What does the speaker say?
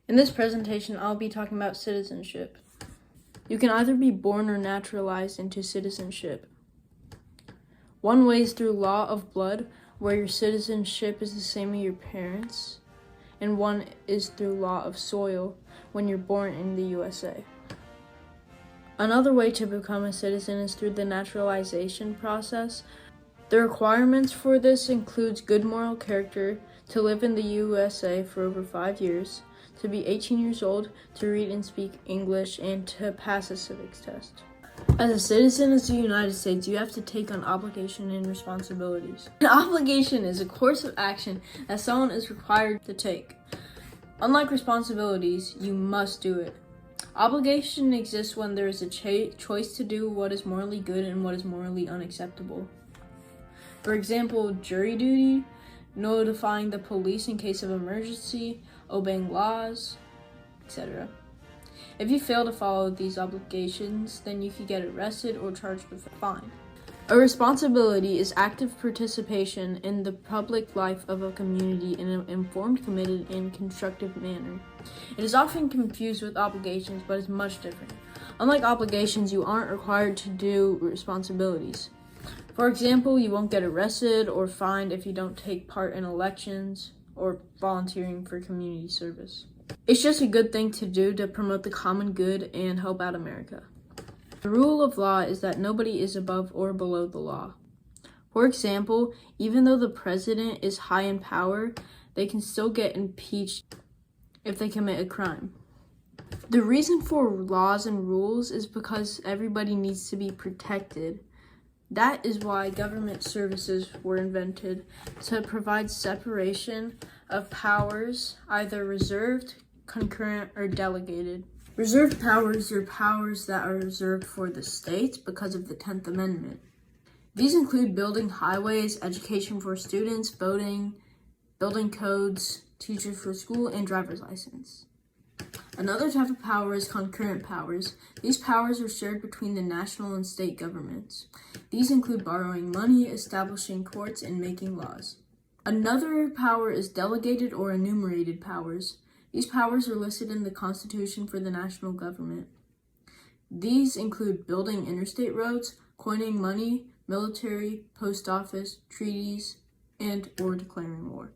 In this presentation, I'll be talking about citizenship. You can either be born or naturalized into citizenship. One way is through law of blood, where your citizenship is the same as your parents, and one is through law of soil, when you're born in the USA. Another way to become a citizen is through the naturalization process. The requirements for this includes good moral character, to live in the USA for over 5 years, to be 18 years old, to read and speak English, and to pass a civics test. As a citizen of the United States, you have to take on obligation and responsibilities. An obligation is a course of action that someone is required to take. Unlike responsibilities, you must do it. Obligation exists when there is a choice to do what is morally good and what is morally unacceptable. For example, jury duty, notifying the police in case of emergency, obeying laws, etc. If you fail to follow these obligations, then you could get arrested or charged with a fine. A responsibility is active participation in the public life of a community in an informed, committed, and constructive manner. It is often confused with obligations, but is much different. Unlike obligations, you aren't required to do responsibilities. For example, you won't get arrested or fined if you don't take part in elections or volunteering for community service. It's just a good thing to do to promote the common good and help out America. The rule of law is that nobody is above or below the law. For example, even though the president is high in power, they can still get impeached if they commit a crime. The reason for laws and rules is because everybody needs to be protected. That is why government services were invented, to provide separation of powers, either reserved, concurrent, or delegated. Reserved powers are powers that are reserved for the states because of the 10th Amendment. These include building highways, education for students, voting, building codes, teachers for school, and driver's license. Another type of power is concurrent powers. These powers are shared between the national and state governments. These include borrowing money, establishing courts, and making laws. Another power is delegated or enumerated powers. These powers are listed in the Constitution for the national government. These include building interstate roads, coining money, military, post office, treaties, and/or declaring war.